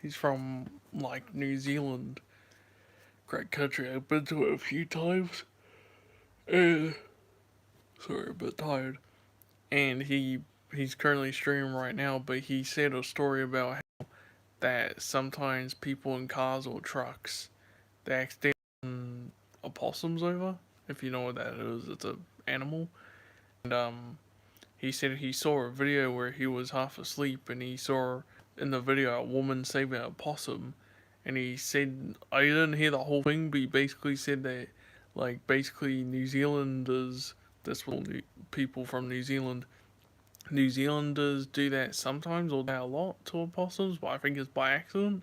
He's from like New Zealand. Great country. I've been to it a few times. And sorry, a bit tired. And he's currently streaming right now, but he said a story about how that sometimes people in cars or trucks they accidentally run opossums over. If you know what that is, it's an animal. And he said he saw a video where he was half asleep and he saw in the video a woman saving a possum. And he said, I didn't hear the whole thing, but he basically said that, like, basically New Zealanders, that's what people from New Zealanders do that sometimes or a lot to opossums, but I think it's by accident.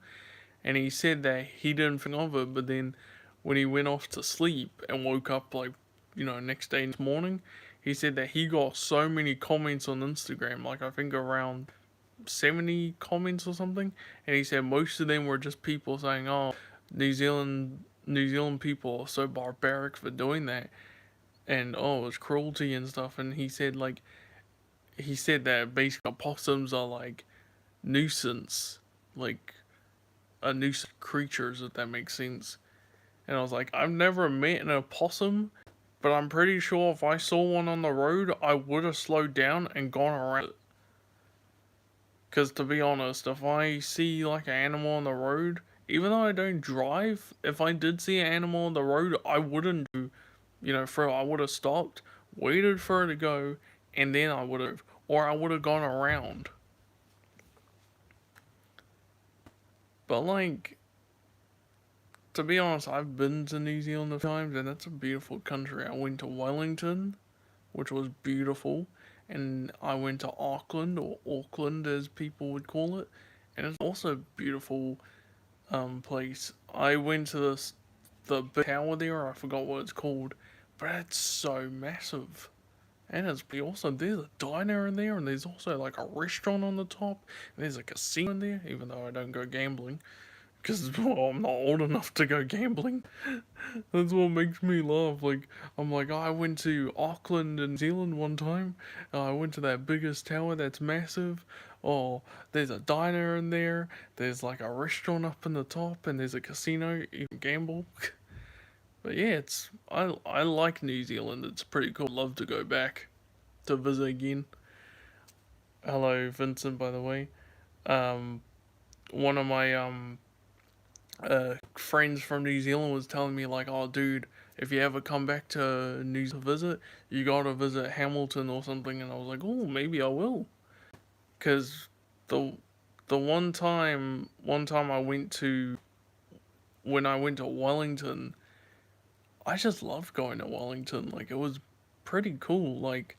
And he said that he didn't think of it, but then when he went off to sleep and woke up, like, next day, next morning, he said that he got so many comments on Instagram, like I think around 70 comments or something, and he said most of them were just people saying, "Oh, New Zealand people are so barbaric for doing that," and oh, it's cruelty and stuff. And he said that basically opossums are like nuisance, like a nuisance creatures, if that makes sense. And I was like, I've never met an opossum, but I'm pretty sure if I saw one on the road, I would have slowed down and gone around it. Because to be honest, if I see like an animal on the road, even though I don't drive, if I did see an animal on the road, I wouldn't throw. I would have stopped, waited for it to go, and then or I would have gone around. But like, to be honest, I've been to New Zealand a few times, and that's a beautiful country. I went to Wellington, which was beautiful, and I went to Auckland, or Auckland as people would call it, and it's also a beautiful place. I went to the big tower there. I forgot what it's called, but it's so massive. And it's pretty awesome. There's a diner in there, and there's also like a restaurant on the top. And there's a casino in there, even though I don't go gambling because well, I'm not old enough to go gambling. That's what makes me laugh. Like I'm like, oh, I went to Auckland in New Zealand one time. I went to that biggest tower that's massive. Oh, there's a diner in there. There's like a restaurant up in the top, and there's a casino. You can gamble. But yeah, I like New Zealand. It's pretty cool. I'd love to go back to visit again. Hello, Vincent. By the way, um, one of my friends from New Zealand was telling me like, oh, dude, if you ever come back to New Zealand to visit, you gotta visit Hamilton or something. And I was like, oh, maybe I will, cause the the one time I went to when I went to Wellington, I just loved going to Wellington. Like it was pretty cool. Like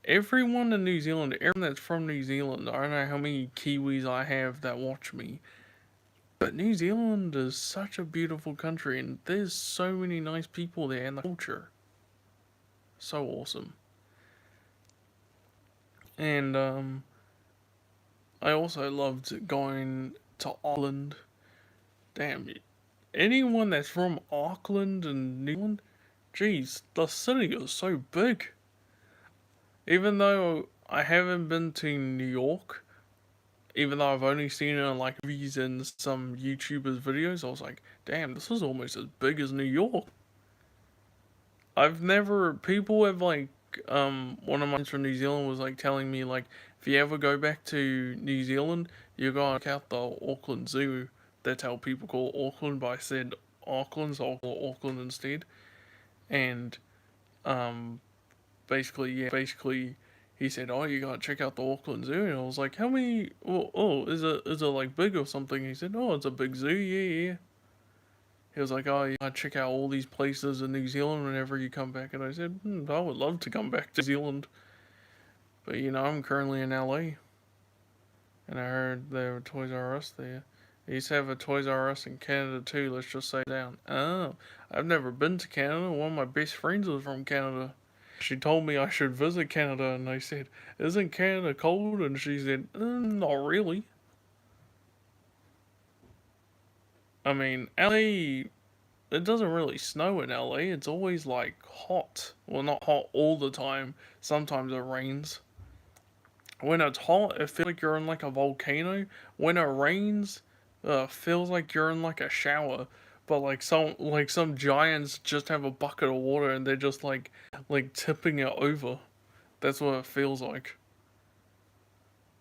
everyone in New Zealand, everyone that's from New Zealand, I don't know how many Kiwis I have that watch me. But New Zealand is such a beautiful country, and there's so many nice people there, and the culture so awesome. And I also loved going to Auckland. Damn, anyone that's from Auckland and New Zealand, geez, the city is so big. Even though I haven't been to New York, even though I've only seen it on like movies and some YouTubers' videos, I was like, damn, this is almost as big as New York. I've never people have like one of my friends from New Zealand was like telling me like if you ever go back to New Zealand, you gotta check out the Auckland Zoo. That's how people call Auckland, but I said Auckland, so I'll call Auckland instead. And um basically he said, oh, you gotta check out the Auckland Zoo, and I was like, how many? Is it like big or something? He said, oh, it's a big zoo, yeah, yeah. He was like, "Oh, you gotta check out all these places in New Zealand whenever you come back." And I said, I would love to come back to New Zealand, but I'm currently in LA, and I heard there were Toys R Us there. They used to have a Toys R Us in Canada too. Let's just say down. Oh, I've never been to Canada. One of my best friends was from Canada. She told me I should visit Canada, and I said, "Isn't Canada cold?" And she said, "Not really." I mean, LA, it doesn't really snow in LA. It's always like hot. Well, not hot all the time. Sometimes it rains. When it's hot, it feels like you're in like a volcano. When it rains, feels like you're in like a shower, but like some giants just have a bucket of water and they're just like tipping it over. That's what it feels like.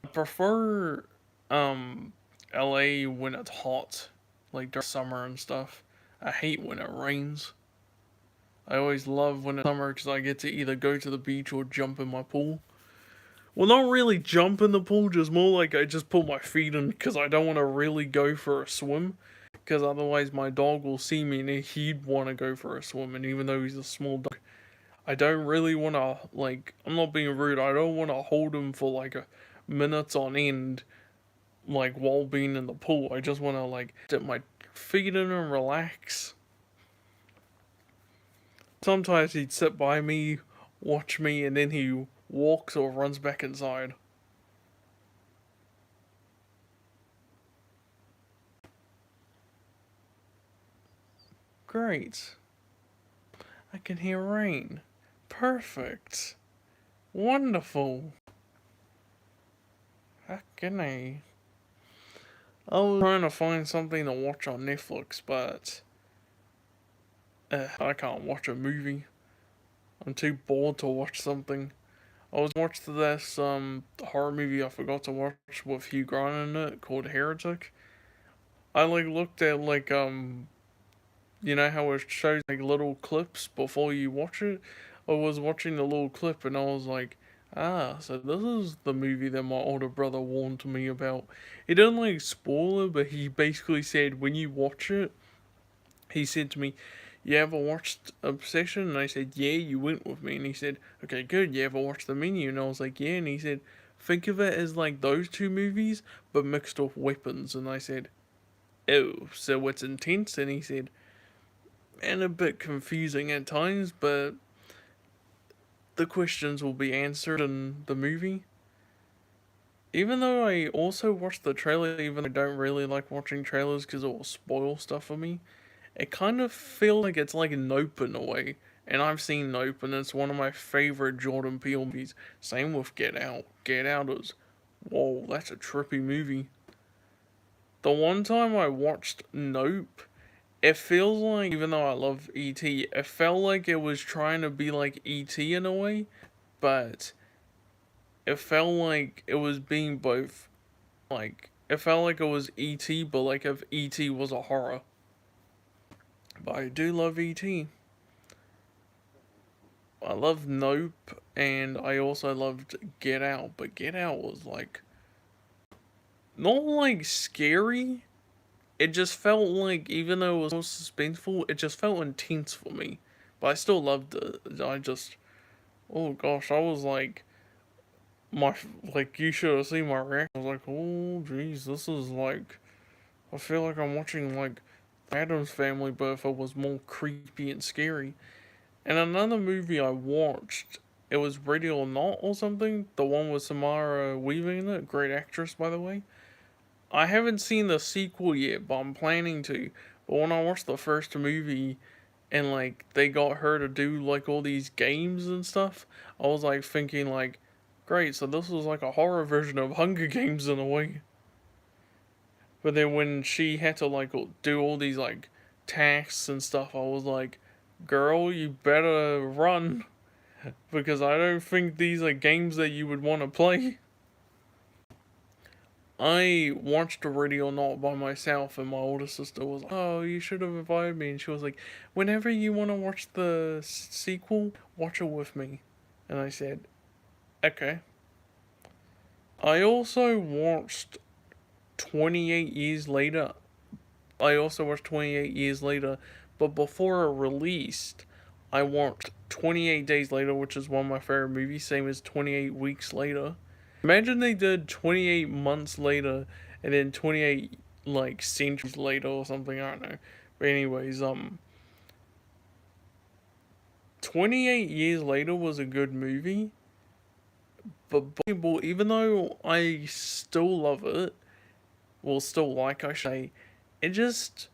I prefer um LA when it's hot, like during summer and stuff. I hate when it rains. I always love when it's summer because I get to either go to the beach or jump in my pool. Well, not really jump in the pool, just more like I just put my feet in because I don't want to really go for a swim. Because otherwise, my dog will see me and he'd want to go for a swim. And even though he's a small dog, I don't really want to, like, I'm not being rude, I don't want to hold him for like minutes on end, like while being in the pool. I just want to, like, dip my feet in and relax. Sometimes he'd sit by me, watch me, and then he walks or runs back inside. Great. I can hear rain. Perfect. Wonderful. Fucking A. I was trying to find something to watch on Netflix, but I can't watch a movie. I'm too bored to watch something. I was watching this horror movie I forgot to watch with Hugh Grant in it called Heretic. I like looked at like you know how it shows like little clips before you watch it? I was watching the little clip and I was like, ah, so this is the movie that my older brother warned me about. He didn't like spoil it, but he basically said when you watch it, he said to me, you ever watched Obsession? And I said, yeah, you went with me. And he said, okay, good. You ever watched The Menu? And I was like, yeah. And he said, think of it as like those two movies, but mixed with weapons. And I said, oh, so it's intense? And he said, and a bit confusing at times, but the questions will be answered in the movie. Even though I also watched the trailer, even though I don't really like watching trailers because it will spoil stuff for me, it kind of feels like it's like Nope in a way. And I've seen Nope, and it's one of my favorite Jordan Peele movies. Same with Get Out. Get Out is, whoa, that's a trippy movie. The one time I watched Nope, it feels like, even though I love E.T., it felt like it was trying to be like E.T. in a way, but it felt like it was being both. Like, it felt like it was E.T., but like if E.T. was a horror. But I do love E.T. I love Nope, and I also loved Get Out, but Get Out was like, not like scary. It just felt like, even though it was so suspenseful, it just felt intense for me. But I still loved it. Oh gosh, I was my, like, you should have seen my reaction. I was like, oh jeez, this is like, I feel like I'm watching like Addams Family, but if it was more creepy and scary. And another movie I watched, it was Ready or Not or something. The one with Samara Weaving in it, great actress by the way. I haven't seen the sequel yet, but I'm planning to. But when I watched the first movie and like they got her to do like all these games and stuff, I was like thinking like, great, so this was like a horror version of Hunger Games in a way. But then when she had to like do all these like tasks and stuff, I was like, girl, you better run because I don't think these are games that you would want to play. I watched Ready or Not by myself, and my older sister was like, oh, you should have invited me. And she was like, whenever you want to watch the sequel, watch it with me. And I said, okay. I also watched 28 Years Later. I also watched 28 Years Later, but before it released, I watched 28 Days Later, which is one of my favorite movies, same as 28 Weeks Later. Imagine they did 28 months later and then 28 like centuries later or something, I don't know. But anyways, 28 years later was a good movie, but even though I still love it, well still like I say, it just,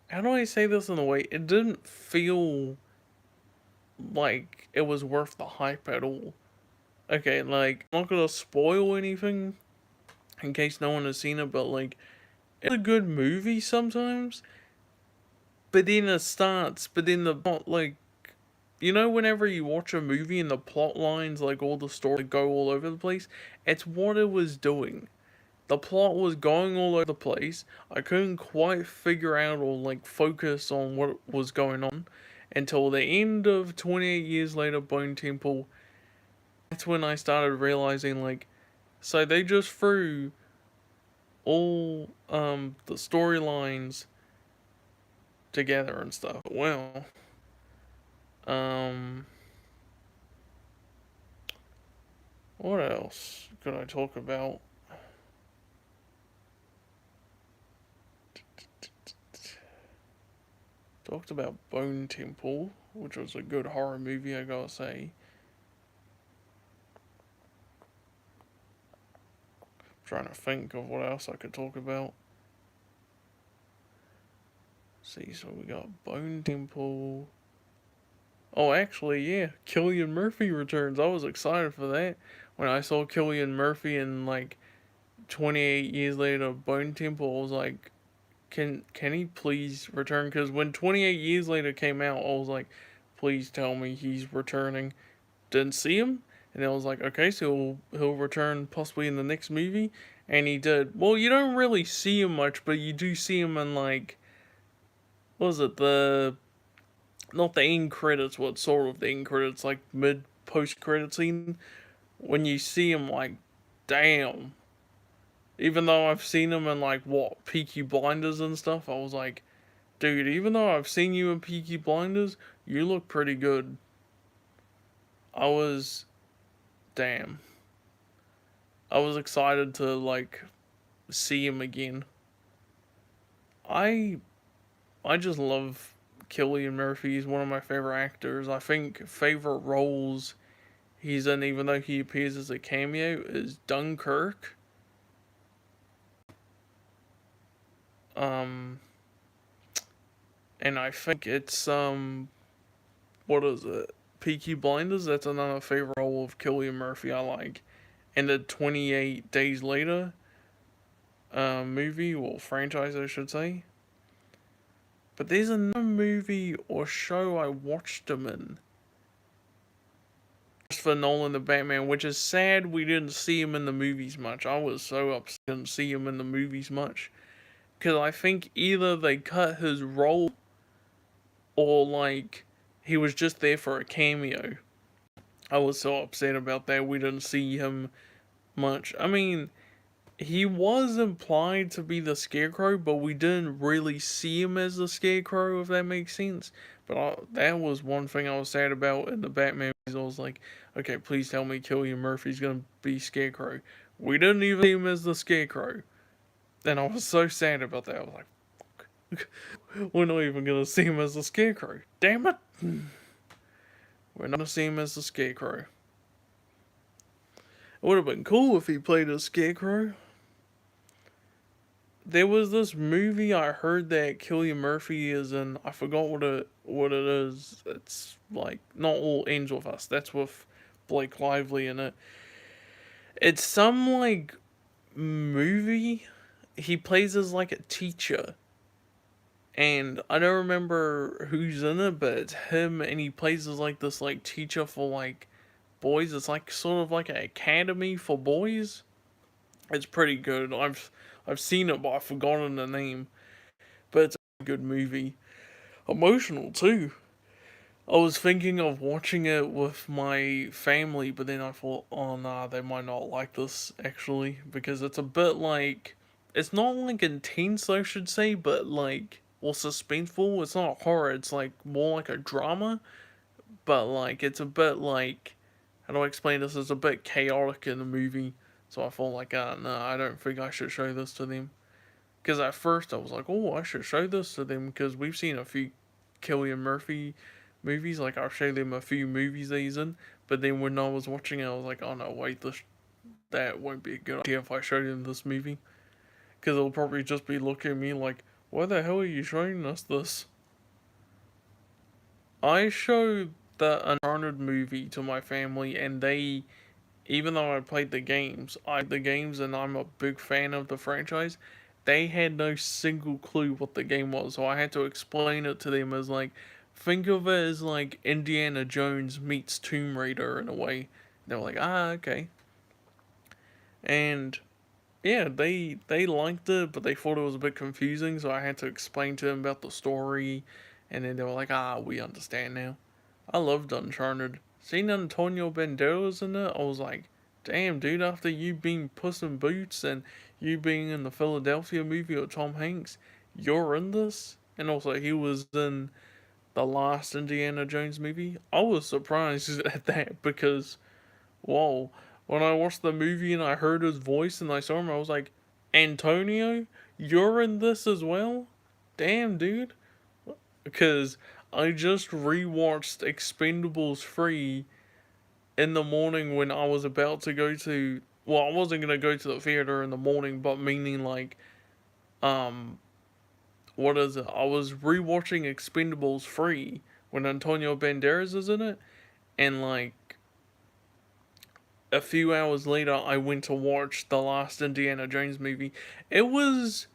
how do I say this in a way? It didn't feel like it was worth the hype at all. Okay, like I'm not gonna spoil anything in case no one has seen it, but like It's a good movie sometimes, but then it starts, but then the plot, like, you know, whenever you watch a movie and the plot lines, like all the story go all over the place, it's what it was doing. The plot was going all over the place. I couldn't quite figure out or like focus on what was going on until the end of 28 Years Later Bone Temple. That's when I started realizing, like, so they just threw all the storylines together and stuff. Well, um what else could I talk about? Talked about Bone Temple, which was a good horror movie, I gotta say. Trying to think of what else I could talk about. See, so we got Bone Temple. Oh, actually, yeah, Cillian Murphy returns. I was excited for that when I saw Cillian Murphy in like 28 Years Later Bone Temple. I was like, can he please return? Because when 28 Years Later came out, I was like, please tell me he's returning. Didn't see him, and I was like, okay, so he'll return possibly in the next movie, and he did. Well, you don't really see him much, but you do see him in like, what was it, the not the end credits, what sort of the end credits, like mid post credit scene, when you see him, like, damn. Even though I've seen him in like what Peaky Blinders and stuff, I was like, dude, even though I've seen you in Peaky Blinders, you look pretty good. I was, damn. I was excited to like see him again. I I just love Cillian Murphy. He's one of my favorite actors. I think favorite roles he's in, even though he appears as a cameo, is Dunkirk. Um, and I think it's what is it? Peaky Blinders. That's another favorite role of Cillian Murphy I like. And the 28 Days Later movie, or franchise, I should say. But there's another movie or show I watched him in. Christopher Nolan, the Batman, which is sad we didn't see him in the movies much. I was so upset we didn't see him in the movies much. Because I think either they cut his role or like he was just there for a cameo. I was so upset about that we didn't see him much. I mean, he was implied to be the Scarecrow, but we didn't really see him as the Scarecrow, if that makes sense. But that was one thing I was sad about in the Batman movies. I was like, okay, please tell me Cillian Murphy's gonna be Scarecrow. We didn't even see him as the Scarecrow. And I was so sad about that. I was like, we're not even gonna see him as the Scarecrow. Damn it! We're not gonna see him as the Scarecrow. It would have been cool if he played a Scarecrow. There was this movie I heard that Cillian Murphy is in. I forgot what it is. It's like Not All Ends with Us. That's with Blake Lively in it. It's some like movie. He plays as like a teacher, and I don't remember who's in it, but it's him, and he plays as like this like teacher for like boys. It's like sort of like an academy for boys. It's pretty good. I've seen it, but I've forgotten the name. But it's a good movie. Emotional too. I was thinking of watching it with my family, but then I thought, oh nah, they might not like this actually, because it's a bit like, it's not like intense, I should say, but like, well, suspenseful. It's not horror. It's like more like a drama, but like it's a bit like, how do I explain this? It's a bit chaotic in the movie. So I thought like, no, I don't think I should show this to them. Because at first I was like, oh, I should show this to them because we've seen a few Cillian Murphy movies. Like, I'll show them a few movies that he's in. But then when I was watching it, I was like, oh no, wait, that won't be a good idea if I show them this movie. Because they'll probably just be looking at me like, why the hell are you showing us this? I showed the Uncharted movie to my family, and they, even though I played the games, and I'm a big fan of the franchise, they had no single clue what the game was, so I had to explain it to them as like, think of it as like Indiana Jones meets Tomb Raider in a way. They were like, ah, okay. And yeah, they liked it, but they thought it was a bit confusing, so I had to explain to them about the story, and then they were like, ah, we understand now. I loved Uncharted. Seeing Antonio Banderas in it, I was like, damn, dude, after you being Puss in Boots and you being in the Philadelphia movie with Tom Hanks, you're in this? And also, he was in the last Indiana Jones movie. I was surprised at that because, whoa, when I watched the movie and I heard his voice and I saw him, I was like, Antonio, you're in this as well? Damn, dude. Because I just rewatched Expendables 3 in the morning when I was about to go to. Well, I wasn't gonna go to the theater in the morning, but meaning like, um, what is it? I was rewatching Expendables 3 when Antonio Banderas is in it, and like a few hours later, I went to watch the last Indiana Jones movie. It was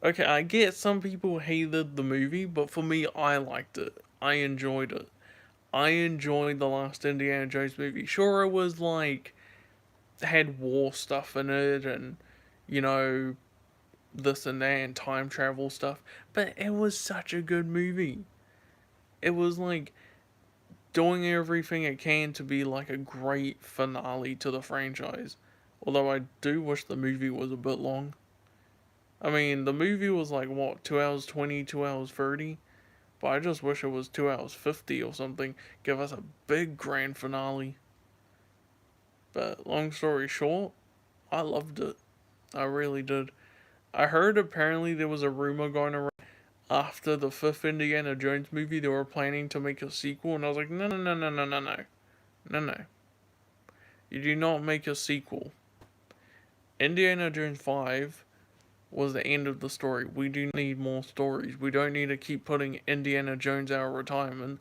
okay. I get some people hated the movie, but for me, I liked it. I enjoyed it. I enjoyed the last Indiana Jones movie. Sure, it was like had war stuff in it, and you know this and that, and time travel stuff. But it was such a good movie. It was like doing everything it can to be like a great finale to the franchise. Although I do wish the movie was a bit long. I mean, the movie was like what, 2 hours 20, 2 hours 30? But I just wish it was 2 hours 50 or something. Give us a big grand finale. But long story short, I loved it. I really did. I heard apparently there was a rumor going around after the fifth Indiana Jones movie they were planning to make a sequel, and I was like, no, no, no, no, no, no, no. No, no. You do not make a sequel. Indiana Jones 5 was the end of the story. We do need more stories. We don't need to keep putting Indiana Jones out of retirement.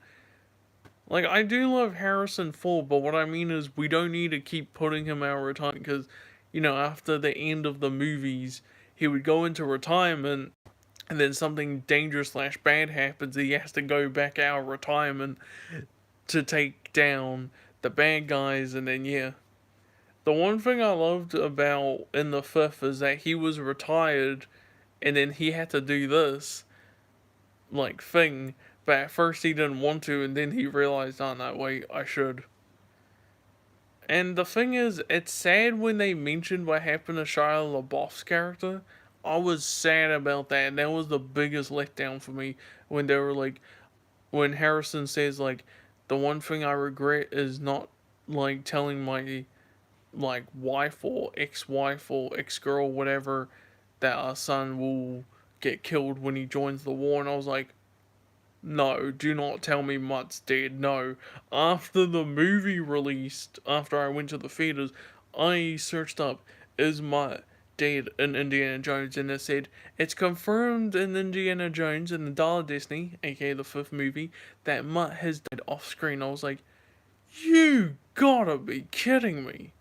Like, I do love Harrison Ford, but what I mean is we don't need to keep putting him out of retirement because, you know, after the end of the movies, he would go into retirement and then something dangerous slash bad happens. He has to go back out of retirement to take down the bad guys, and then, yeah. The one thing I loved about in the fifth is that he was retired and then he had to do this like thing, but at first he didn't want to, and then he realized, oh no, wait, I should. And the thing is, it's sad when they mentioned what happened to Shia LaBeouf's character. I was sad about that, and that was the biggest letdown for me when they were like, when Harrison says like, the one thing I regret is not like telling my like wife or ex-wife or ex-girl, whatever, that our son will get killed when he joins the war. And I was like, no, do not tell me Mutt's dead. No. After the movie released, after I went to the theaters, I searched up, is Mutt dead in Indiana Jones? And it said, it's confirmed in Indiana Jones in the Dollar Disney, aka the fifth movie, that Mutt has died off screen. I was like, you gotta be kidding me.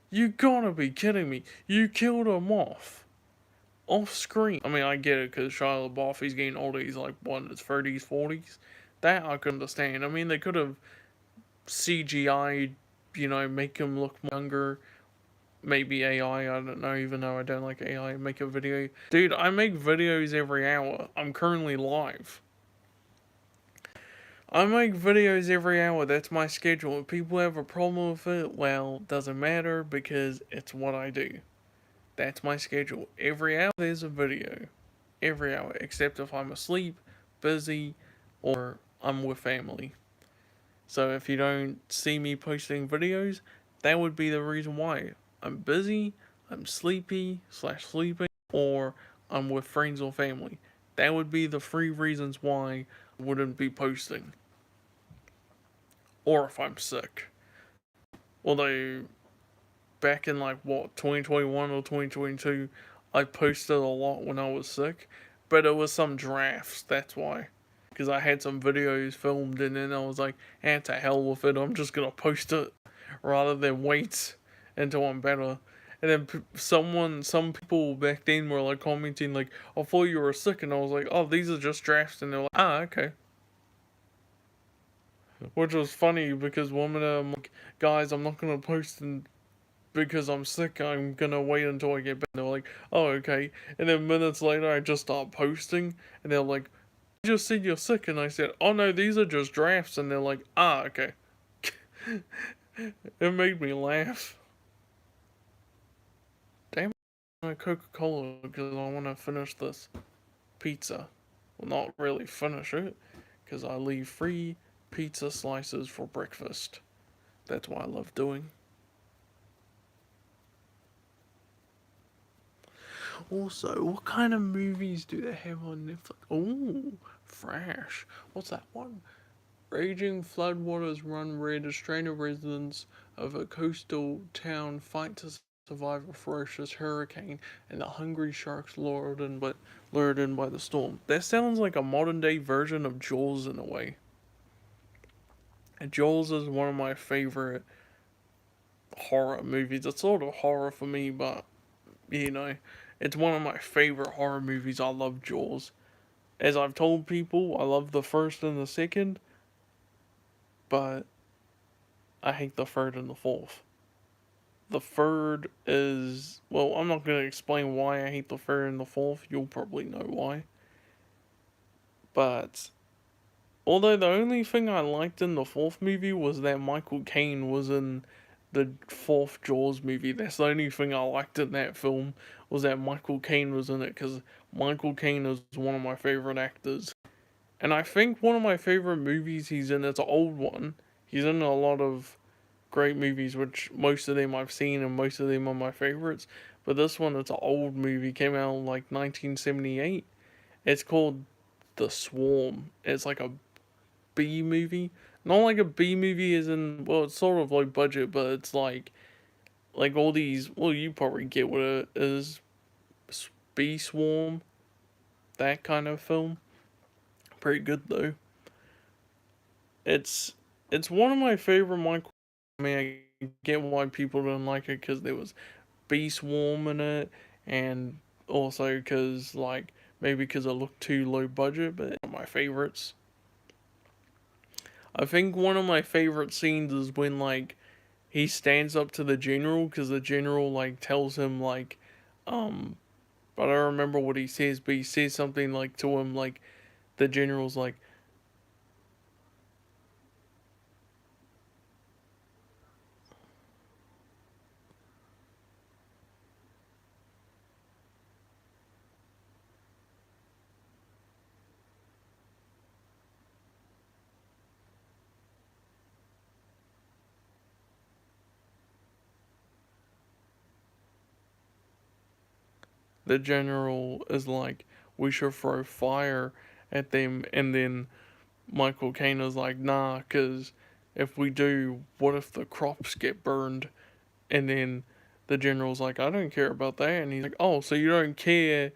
You gotta be kidding me. You killed him off screen. I mean, I get it because Shia LaBeouf, he's getting older. He's like, what, in his 30s, 40s? That I could understand. I mean, they could have CGI'd, you know, make him look younger. Maybe AI, I don't know, even though I don't like AI. Make a video. Dude, I make videos every hour. I'm currently live. I make videos every hour. That's my schedule. If people have a problem with it, well, doesn't matter because it's what I do. That's my schedule. Every hour there's a video. Every hour, except if I'm asleep, busy, or I'm with family. So if you don't see me posting videos, that would be the reason why. I'm busy, I'm sleepy/sleeping, or I'm with friends or family. That would be the three reasons why I wouldn't be posting. Or if I'm sick. Although back in like what, 2021 or 2022, I posted a lot when I was sick, but it was some drafts, that's why. Because I had some videos filmed and then I was like, to hell with it, I'm just gonna post it rather than wait until I'm better. And then some people back then were like commenting like, "I thought you were sick," and I was like, "Oh, these are just drafts," and they're like, "Ah, okay." Which was funny because one minute I'm like, "Guys, I'm not gonna post because I'm sick. I'm gonna wait until I get back." And they're like, "Oh, okay." And then minutes later, I just start posting, and they're like, "You just said you're sick," and I said, "Oh no, these are just drafts," and they're like, "Ah, okay." It made me laugh. Damn, a Coca-Cola because I want to finish this pizza. Well, not really finish it, because I leave free pizza slices for breakfast. That's what I love doing. Also, what kind of movies do they have on Netflix? Oh, Fresh. What's that one? Raging floodwaters run red as stranger residents of a coastal town fight to survive a ferocious hurricane and the hungry sharks lured in by the storm. That sounds like a modern day version of Jaws in a way. And Jaws is one of my favorite horror movies. It's sort of horror for me, but you know, it's one of my favorite horror movies. I love Jaws. As I've told people, I love the first and the second, but I hate the third and the fourth. The third is, well, I'm not going to explain why I hate the third and the fourth. You'll probably know why. But although the only thing I liked in the fourth movie was that Michael Caine was in the fourth Jaws movie. That's the only thing I liked in that film, was that Michael Caine was in it, because Michael Caine is one of my favorite actors. And I think one of my favorite movies he's in, it's an old one. He's in a lot of great movies, which most of them I've seen and most of them are my favorites. But this one, it's an old movie, came out in like 1978. It's called The Swarm. It's like a B movie. Not like a B movie as in, well, it's sort of like budget, but it's like all these, well, you probably get what it is. Bee Swarm, that kind of film. Pretty good though. It's it's one of my favorite Michael. I mean, I get why people don't like it because there was Bee Swarm in it, and also because like maybe because it looked too low budget, but one of my favorites. I think one of my favorite scenes is when like he stands up to the general because the general like tells him like, um, I don't remember what he says, but he says something like to him like the general's like, the general is like, we should throw fire at them, and then Michael Caine is like, nah, because if we do, what if the crops get burned? And then the general's like, I don't care about that. And he's like, oh, so you don't care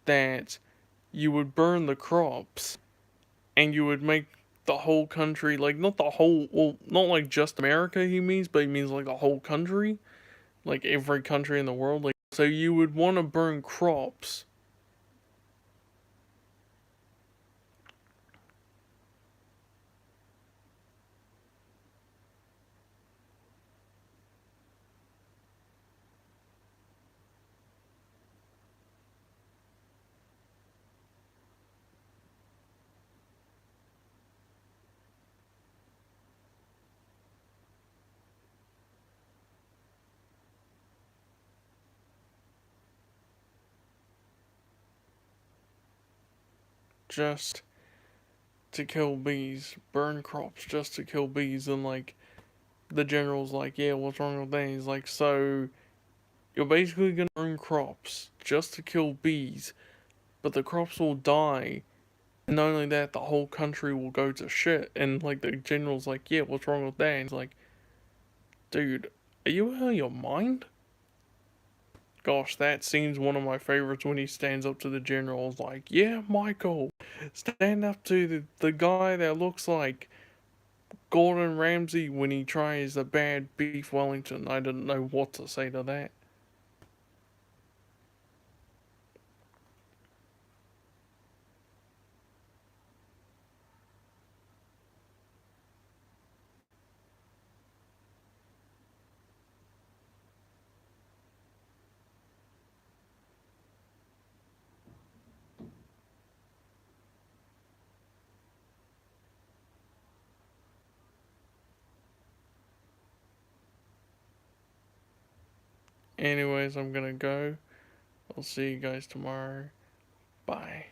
that you would burn the crops and you would make the whole country, like, not the whole, well, not like just America, he means, but he means like the whole country, like every country in the world. Like, so you would want to burn crops just to kill bees, burn crops just to kill bees, and like, the general's like, yeah, what's wrong with that? He's like, so you're basically gonna burn crops just to kill bees, but the crops will die. And not only that, the whole country will go to shit. And like the general's like, yeah, what's wrong with that? And he's like, dude, are you out of your mind? Gosh, that scene's one of my favorites when he stands up to the general. It's like, yeah, Michael, stand up to the guy that looks like Gordon Ramsay when he tries the bad beef Wellington. I didn't know what to say to that. Anyways, I'm gonna go. I'll see you guys tomorrow. Bye.